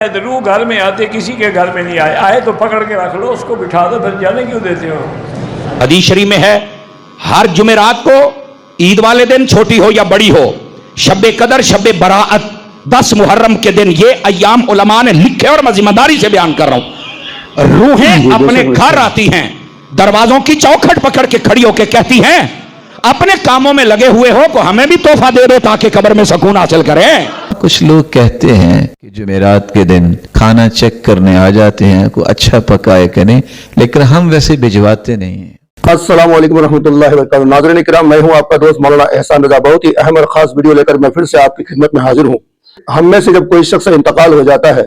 روح گھر میں آتے کسی کے گھر میں نہیں آئے، آئے تو پکڑ کے رکھ لو، اس کو بٹھا دو، پھر جانے کیوں دیتے ہو؟ حدیث شریف میں ہے ہر جمعرات کو عید والے دن چھوٹی ہو یا بڑی ہو، شب قدر، شب براعت، 10 محرم کے دن، یہ ایام علماء نے لکھے اور میں ذمہ داری سے بیان کر رہا ہوں۔ روحیں اپنے گھر آتی ہیں، دروازوں کی چوکھٹ پکڑ کے کھڑی ہو کے کہتی ہیں اپنے کاموں میں لگے ہوئے ہو کو ہمیں بھی تحفہ دے دو تاکہ قبر میں سکون حاصل کریں۔ کچھ لوگ کہتے ہیں کہ جمعرات کے دن کھانا چیک کرنے آ جاتے ہیں، کوئی اچھا پکائے کہ نہیں، لیکن ہم ویسے بھجواتے نہیں ہیں۔ السلام علیکم ورحمۃ اللہ وبرکاتہ۔ ناظرین کرام، میں ہوں آپ کا دوست مولانا احسان رضا، بہت ہی اہم اور خاص ویڈیو لے کر میں پھر سے آپ کی خدمت میں حاضر ہوں۔ ہم میں سے جب کوئی شخص انتقال ہو جاتا ہے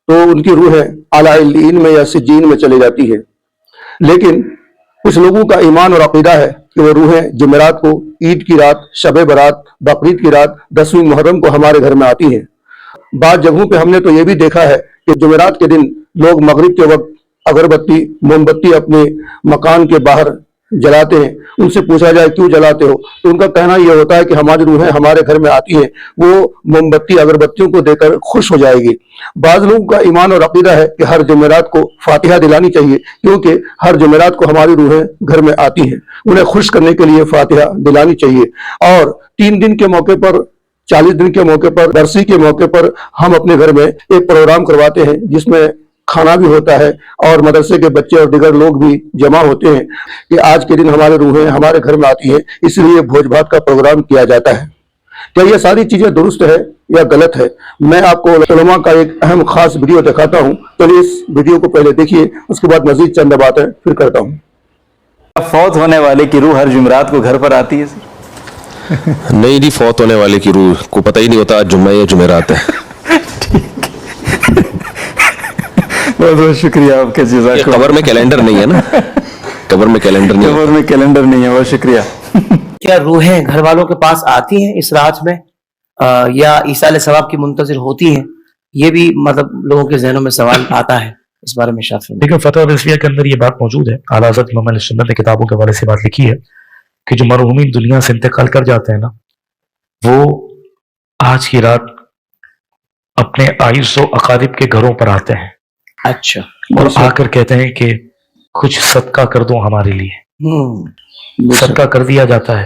تو ان کی روحیں اعلیٰ علیین میں یا سجین میں چلی جاتی ہے، لیکن کچھ لوگوں کا ایمان اور عقیدہ ہے کہ وہ روحیں جمعرات کو، عید کی رات، شب برات، بقرعید کی رات، 10ویں محرم کو ہمارے گھر میں آتی ہیں۔ بعض جگہوں پہ ہم نے تو یہ بھی دیکھا ہے کہ جمعرات کے دن لوگ مغرب کے وقت اگربتی، موم بتی اپنے مکان کے باہر جلاتے ہیں۔ ان سے پوچھا جائے کیوں جلاتے ہو تو ان کا کہنا یہ ہوتا ہے کہ ہماری روحیں ہمارے گھر میں آتی ہیں، وہ موم بتی اگربتیوں کو دے کر خوش ہو جائے گی۔ بعض لوگوں کا ایمان اور عقیدہ ہے کہ ہر جمعرات کو فاتحہ دلانی چاہیے، کیونکہ ہر جمعرات کو ہماری روحیں گھر میں آتی ہیں، انہیں خوش کرنے کے لیے فاتحہ دلانی چاہیے۔ اور 3 دن کے موقع پر، 40 دن کے موقع پر، برسی کے موقع پر ہم اپنے گھر میں ایک پروگرام کرواتے ہیں جس میں کھانا بھی ہوتا ہے اور مدرسے کے بچے اور دیگر لوگ بھی جمع ہوتے ہیں کہ آج کے دن ہمارے روحیں ہمارے گھر میں آتی ہیں، اس لیے بھوج بھات کا پروگرام کیا جاتا ہے۔ کیا یہ ساری چیزیں درست ہے یا غلط ہے؟ میں آپ کو علماء کا ایک اہم خاص ویڈیو دکھاتا ہوں، چلیے اس ویڈیو کو پہلے دیکھیے، اس کے بعد مزید چند باتیں پھر کرتا ہوں۔ فوت ہونے والے کی روح ہر جمعرات کو گھر پر آتی ہے سر؟ نہیں جی، فوت ہونے والے کی روح کو پتہ ہی نہیں ہوتا آج جمعہ یا جمعرات ہے۔ بہت بہت شکریہ آپ کا، جزاک اللہ۔ قبر میں کیلنڈر نہیں ہے نا، قبر میں کیلنڈر نہیں ہے، قبر میں کیلنڈر نہیں ہے، بہت شکریہ۔ کیا روحیں گھر والوں کے پاس آتی ہیں اس رات میں یا ایصال ثواب کی منتظر ہوتی ہیں؟ یہ بھی مطلب لوگوں کے ذہنوں میں سوال آتا ہے، اس بارے میں شاف فرمائیں۔ لیکن فتح رضویہ کے اندر یہ بات موجود ہے، اعلیٰ حضرت امام اہل سنت نے کتابوں کے حوالے سے بات لکھی ہے کہ جو مرحومین دنیا سے انتقال کر جاتے ہیں نا، وہ آج کی رات اپنے آئز و اقارب کے گھروں پر آتے ہیں، اچھا، اور آ کر کہتے ہیں کہ کچھ صدقہ کر دو ہمارے لیے۔ صدقہ کر دیا جاتا ہے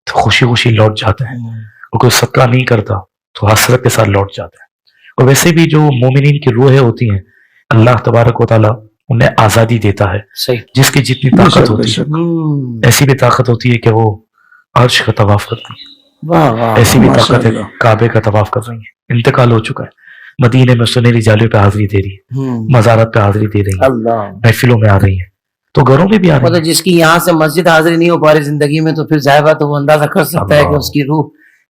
تو خوشی خوشی لوٹ جاتے ہیں، اور کوئی صدقہ نہیں کرتا تو حسرت کے ساتھ لوٹ جاتے ہیں۔ اور ویسے بھی جو مومنین کی روحیں ہوتی ہیں، اللہ تبارک و تعالیٰ انہیں آزادی دیتا ہے، صحیح، جس کی جتنی طاقت ہوتی ہے، ایسی بھی طاقت ہوتی ہے کہ وہ عرش کا طواف کرتی ہے، ایسی بھی طاقت ہے کعبے کا طواف کر رہی ہیں۔ انتقال ہو چکا ہے، مدینے میں سنہری جالیوں پہ حاضری دے رہی ہے، مزارات پہ حاضری دے رہی ہے، محفلوں میں آ رہی ہیں، تو گھروں میں بھی آ رہی مطلب ہیں۔ جس کی یہاں سے مسجد حاضری نہیں ہو پا رہی زندگی میں، تو پھر ظاہر بات ہے وہ اندازہ کر سکتا ہے کہ اس کی روح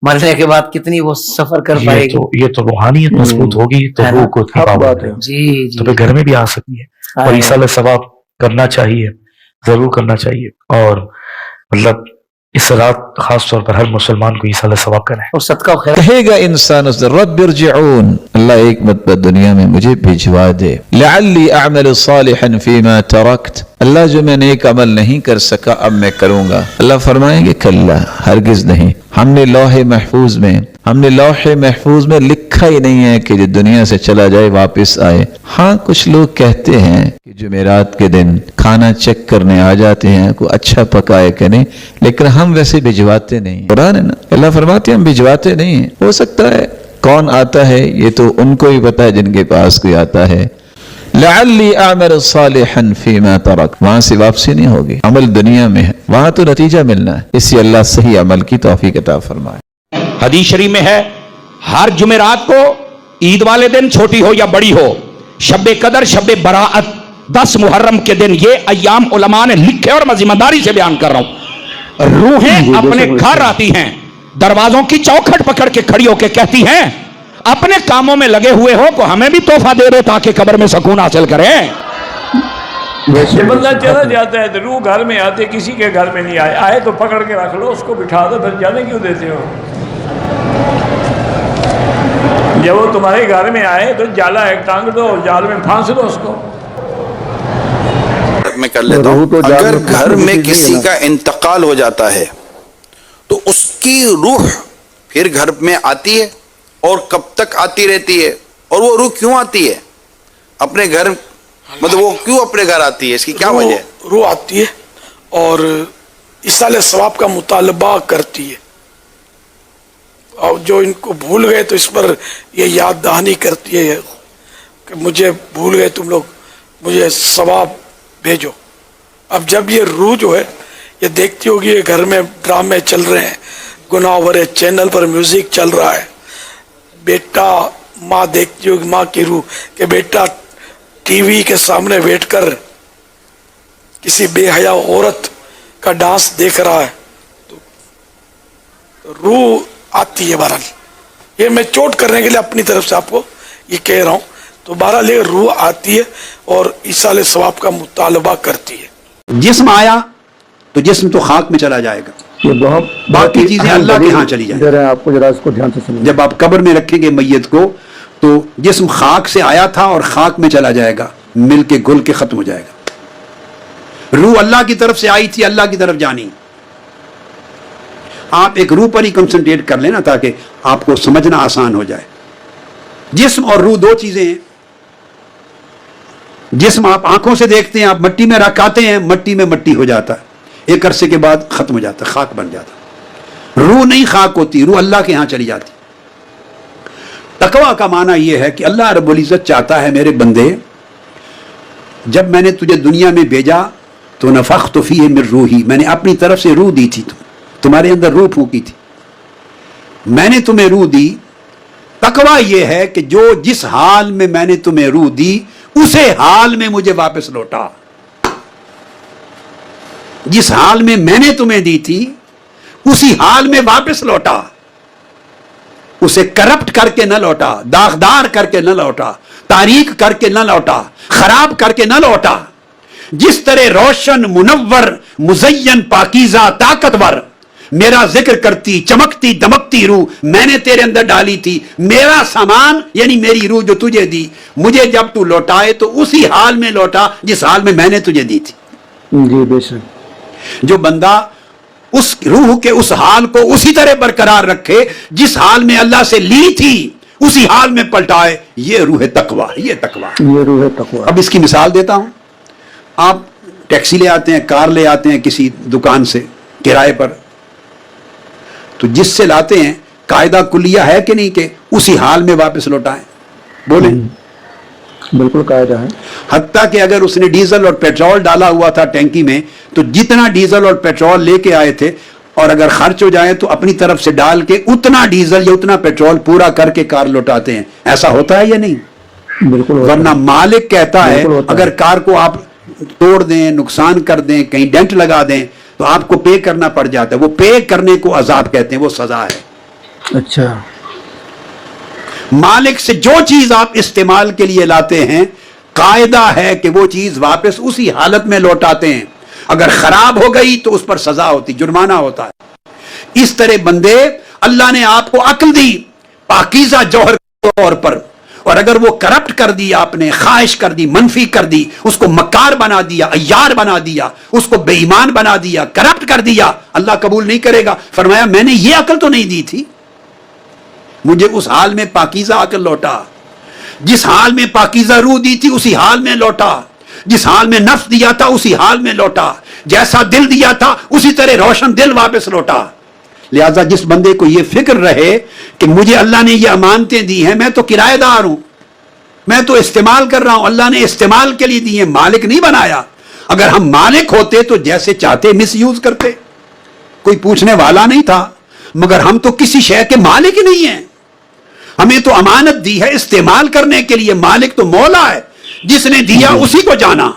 مرنے کے بعد کتنی وہ سفر کر پائے گی۔ یہ تو روحانیت مضبوط ہوگی تو روح کو اتنی پاور ہے، جی تو پھر گھر میں بھی آ سکتی ہے۔ اور ایصال ثواب کرنا چاہیے، ضرور کرنا چاہیے، اور مطلب اس رات خاص طور پر ہر مسلمان کو ایصال ثواب کریں۔ اور صدقہ و خیر، کہے گا انسان اس دن رب ارجعون، اللہ ایک مرتبہ دنیا میں مجھے بھجوا دے، لعلی اعمل صالحا فیما ترکت، اللہ جو میں نیک عمل نہیں کر سکا اب میں کروں گا۔ اللہ فرمائیں گے کلا، ہرگز نہیں، ہم نے لوح محفوظ میں لکھا ہی نہیں ہے کہ جو دنیا سے چلا جائے واپس آئے۔ ہاں کچھ لوگ کہتے ہیں کہ جمعرات کے دن کھانا چیک کرنے آ جاتے ہیں، کوئی اچھا پکائے کہ نہیں، لیکن ہم ویسے بھجواتے نہیں۔ قرآن ہے نا، اللہ فرماتے ہیں ہم بھجواتے نہیں ہیں۔ ہو سکتا ہے کون آتا ہے یہ تو ان کو ہی پتا ہے جن کے پاس کوئی آتا ہے۔ لعلی اعمل صالحا فیما ترک، وہاں سے واپسی نہیں ہوگی، عمل دنیا میں ہے، وہاں تو نتیجہ ملنا ہے، اس لیے اللہ صحیح عمل کی توفیق عطا فرمائے۔ حدیث شریف میں ہے ہر جمعرات کو عید والے دن چھوٹی ہو یا بڑی ہو، شب قدر، شب براعت، 10 محرم کے دن، یہ ایام علماء نے لکھے اور میں ذمہ داری سے بیان کر رہا ہوں۔ روحیں اپنے گھر آتی ہیں، دروازوں کی چوکھٹ پکڑ کے کھڑی ہو کے کہتی ہیں اپنے کاموں میں لگے ہوئے ہو کو ہمیں بھی تحفہ دے دو تاکہ قبر میں سکون حاصل کریں۔ جب بندہ چلا جاتا ہے تو روح گھر میں آتے کسی کے گھر میں نہیں آئے، آئے تو پکڑ کے رکھ لو، اس کو بٹھا دو، پھر جانے کیوں دیتے ہو؟ جب وہ تمہارے گھر میں آئے تو جالا ایک ٹانگ دو، جال میں پھانس دو اس کو۔ میں کر لیتا ہوں، اگر گھر میں کسی کا انتقال ہو جاتا ہے تو اس کی روح پھر گھر میں آتی ہے، اور کب تک آتی رہتی ہے؟ اور وہ روح کیوں آتی ہے اپنے گھر, مطلب وہ کیوں اپنے گھر آتی ہے, اس کی کیا وجہ ہے؟ روح آتی ہے اور ایصال ثواب کا مطالبہ کرتی ہے, اور جو ان کو بھول گئے تو اس پر یہ یاد دہانی کرتی ہے کہ مجھے بھول گئے تم لوگ, مجھے ثواب بھیجو. اب جب یہ روح جو ہے یہ دیکھتی ہوگی یہ گھر میں ڈرامے چل رہے ہیں, گناہ بھرے چینل پر میوزک چل رہا ہے, بیٹا ماں دیکھتی ہوگی, ماں کی روح کہ بیٹا ٹی وی کے سامنے بیٹھ کر کسی بے حیا عورت کا ڈانس دیکھ رہا ہے, تو روح آتی ہے. بہرحال یہ میں چوٹ کرنے کے لیے اپنی طرف سے آپ کو یہ کہہ رہا ہوں, تو بہرحال یہ روح آتی ہے اور ایصال ثواب کا مطالبہ کرتی ہے. جسم آیا تو جسم تو خاک میں چلا جائے گا, یہ بہت باقی چیزیں اللہ کے ہاں چلی جائیں. ذرا آپ کو ذرا اس کو دھیان سے سنیں. جب آپ قبر میں رکھیں گے میت کو تو جسم خاک سے آیا تھا اور خاک میں چلا جائے گا, مل کے گھل کے ختم ہو جائے گا. روح اللہ کی طرف سے آئی تھی, اللہ کی طرف جانی. آپ ایک روح پر ہی کنسنٹریٹ کر لینا تاکہ آپ کو سمجھنا آسان ہو جائے. جسم اور روح دو چیزیں ہیں. جسم آپ آنکھوں سے دیکھتے ہیں, آپ مٹی میں رکھاتے ہیں, مٹی میں مٹی ہو جاتا ہے, ایک عرصے کے بعد ختم ہو جاتا ہے, خاک بن جاتا ہے. روح نہیں خاک ہوتی, روح اللہ کے ہاں چلی جاتی. تقویٰ کا معنی یہ ہے کہ اللہ رب العزت چاہتا ہے میرے بندے, جب میں نے تجھے دنیا میں بھیجا تو نفخت فیہ من روحی, میں نے اپنی طرف سے روح دی تھی, تمہارے اندر روح پھونکی تھی, میں نے تمہیں روح دی. تقویٰ یہ ہے کہ جو جس حال میں نے تمہیں روح دی اسے حال میں مجھے واپس لوٹا. جس حال میں نے تمہیں دی تھی اسی حال میں واپس لوٹا. اسے کرپٹ کر کے نہ لوٹا, داغدار کر کے نہ لوٹا, تاریک کر کے نہ لوٹا, خراب کر کے نہ لوٹا. جس طرح روشن, منور, مزین, پاکیزہ, طاقتور میرا ذکر کرتی, چمکتی, دمکتی روح میں نے تیرے اندر ڈالی تھی. میرا سامان یعنی میری روح جو تجھے دی, مجھے جب تو لوٹائے تو اسی حال میں لوٹا جس حال میں نے تجھے دی تھی. جی بے شک. جو بندہ اس روح کے اس حال کو اسی طرح برقرار رکھے جس حال میں اللہ سے لی تھی اسی حال میں پلٹائے, یہ روح تقویٰ, یہ تقویٰ, یہ روح تقویٰ. اب اس کی مثال دیتا ہوں. آپ ٹیکسی لے آتے ہیں, کار لے آتے ہیں کسی دکان سے کرائے پر, تو جس سے لاتے ہیں قاعدہ کلیہ ہے کہ نہیں کہ اسی حال میں واپس لوٹائیں؟ بولیں. بالکل قاعدہ ہے. حتیٰ کہ اگر اس نے ڈیزل اور پیٹرول ڈالا ہوا تھا ٹینکی میں تو جتنا ڈیزل اور پیٹرول لے کے آئے تھے, اور اگر خرچ ہو جائے تو اپنی طرف سے ڈال کے اتنا ڈیزل یا اتنا پیٹرول پورا کر کے کار لوٹاتے ہیں. ایسا ہوتا ہے یا نہیں؟ بالکل. ورنہ مالک کہتا ہے اگر کار کو آپ توڑ دیں, نقصان کر دیں, کہیں ڈینٹ لگا دیں تو آپ کو پے کرنا پڑ جاتا ہے. وہ پے کرنے کو عذاب کہتے ہیں, وہ سزا ہے. اچھا. مالک سے جو چیز آپ استعمال کے لیے لاتے ہیں قاعدہ ہے کہ وہ چیز واپس اسی حالت میں لوٹاتے ہیں. اگر خراب ہو گئی تو اس پر سزا ہوتی, جرمانہ ہوتا ہے. اس طرح بندے اللہ نے آپ کو عقل دی پاکیزہ جوہر کے طور پر, اور اگر وہ کرپٹ کر دی, آپ نے خواہش کر دی, منفی کر دی, اس کو مکار بنا دیا, عیار بنا دیا, اس کو بے ایمان بنا دیا, کرپٹ کر دیا, اللہ قبول نہیں کرے گا. فرمایا میں نے یہ عقل تو نہیں دی تھی, مجھے اس حال میں پاکیزہ عقل لوٹا. جس حال میں پاکیزہ روح دی تھی اسی حال میں لوٹا. جس حال میں نفس دیا تھا اسی حال میں لوٹا. جیسا دل دیا تھا اسی طرح روشن دل واپس لوٹا. لہذا جس بندے کو یہ فکر رہے کہ مجھے اللہ نے یہ امانتیں دی ہیں, میں تو کرایہ دار ہوں, میں تو استعمال کر رہا ہوں, اللہ نے استعمال کے لیے دی ہیں, مالک نہیں بنایا. اگر ہم مالک ہوتے تو جیسے چاہتے مس یوز کرتے, کوئی پوچھنے والا نہیں تھا. مگر ہم تو کسی شے کے مالک ہی نہیں ہیں, ہمیں تو امانت دی ہے استعمال کرنے کے لیے. مالک تو مولا ہے, جس نے دیا اسی کو جانا.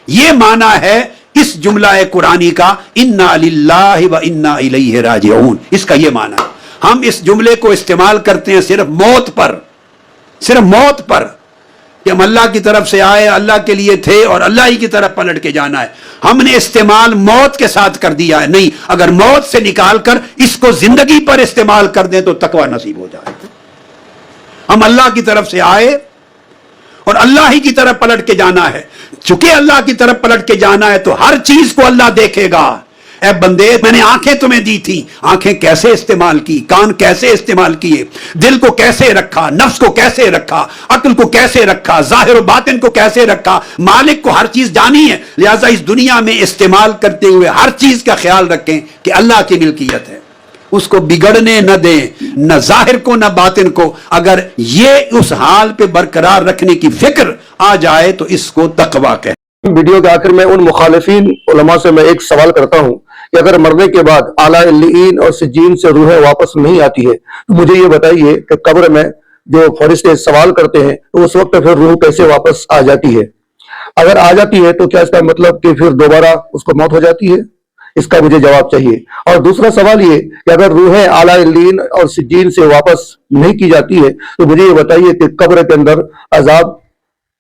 یہ معنی ہے اس جملہ قرآنی کا انا للہ و انا الیہ راجعون. اس کا یہ معنی ہے. ہم اس جملے کو استعمال کرتے ہیں صرف موت پر, صرف موت پر, کہ ہم اللہ کی طرف سے آئے, اللہ کے لیے تھے اور اللہ ہی کی طرف پلٹ کے جانا ہے. ہم نے استعمال موت کے ساتھ کر دیا ہے. نہیں, اگر موت سے نکال کر اس کو زندگی پر استعمال کر دیں تو تقویٰ نصیب ہو جائے. ہم اللہ کی طرف سے آئے اور اللہ ہی کی طرف پلٹ کے جانا ہے. چونکہ اللہ کی طرف پلٹ کے جانا ہے تو ہر چیز کو اللہ دیکھے گا, اے بندے میں نے آنکھیں تمہیں دی تھی, آنکھیں کیسے استعمال کی, کان کیسے استعمال کیے, دل کو کیسے رکھا, نفس کو کیسے رکھا, عقل کو کیسے رکھا, ظاہر و باطن کو کیسے رکھا. مالک کو ہر چیز جانی ہے, لہذا اس دنیا میں استعمال کرتے ہوئے ہر چیز کا خیال رکھیں کہ اللہ کی ملکیت ہے, اس کو بگڑنے نہ دیں, نہ ظاہر کو نہ باطن کو. اگر یہ اس حال پہ برقرار رکھنے کی فکر آ جائے تو اس کو تقویٰ کہتے ہیں. ویڈیو کے آخر میں ان مخالفین علماء سے میں ایک سوال کرتا ہوں کہ اگر مرنے کے بعد اعلیٰ علیین اور سجین سے روحیں واپس نہیں آتی ہے تو مجھے یہ بتائیے کہ قبر میں جو فرشتے سوال کرتے ہیں تو اس وقت پھر روح کیسے واپس آ جاتی ہے؟ اگر آ جاتی ہے تو کیا اس کا مطلب کہ پھر دوبارہ اس کو موت ہو جاتی ہے؟ اس کا مجھے جواب چاہیے. اور دوسرا سوال یہ کہ اگر روحیں اعلیٰ علیین اور سجین سے واپس نہیں کی جاتی ہے تو مجھے یہ بتائیے کہ قبر کے اندر عذاب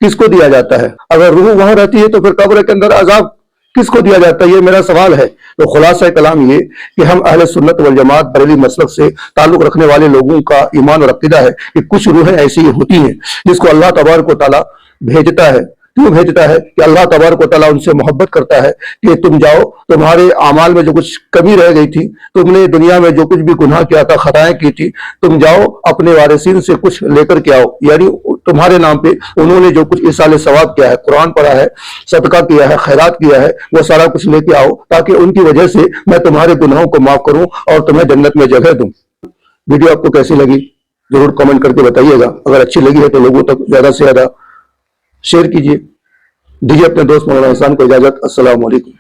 کس کو دیا جاتا ہے؟ اگر روح وہاں رہتی ہے تو پھر قبر کے اندر عذاب کس کو دیا جاتا ہے؟ یہ میرا سوال ہے. تو خلاصہ کلام یہ کہ ہم اہل سنت والجماعت بریلی مسلک سے تعلق رکھنے والے لوگوں کا ایمان اور عقیدہ ہے کہ کچھ روحیں ایسی ہوتی ہیں جس کو اللہ تبارک و تعالیٰ بھیجتا ہے. کیوں بھیجتا ہے؟ کہ اللہ تبارک و تعالیٰ ان سے محبت کرتا ہے کہ تم جاؤ, تمہارے اعمال میں جو کچھ کمی رہ گئی تھی, تم نے دنیا میں جو کچھ بھی گناہ کیا تھا, خطائیں کی تھی, تم جاؤ اپنے وارثین سے کچھ لے کر کے آؤ. یعنی تمہارے نام پہ انہوں نے جو کچھ ایصال ثواب کیا ہے, قرآن پڑھا ہے, صدقہ کیا ہے, خیرات کیا ہے, وہ سارا کچھ لے کے آؤ تاکہ ان کی وجہ سے میں تمہارے گناہوں کو معاف کروں اور تمہیں جنت میں جگہ دوں. ویڈیو آپ کو کیسی لگی ضرور کامنٹ کر کے بتائیے گا. اگر اچھی لگی ہے تو لوگوں تک زیادہ سے زیادہ شیئر کیجیے. دیجیے اپنے دوست مولانا احسان کو اجازت. السلام علیکم.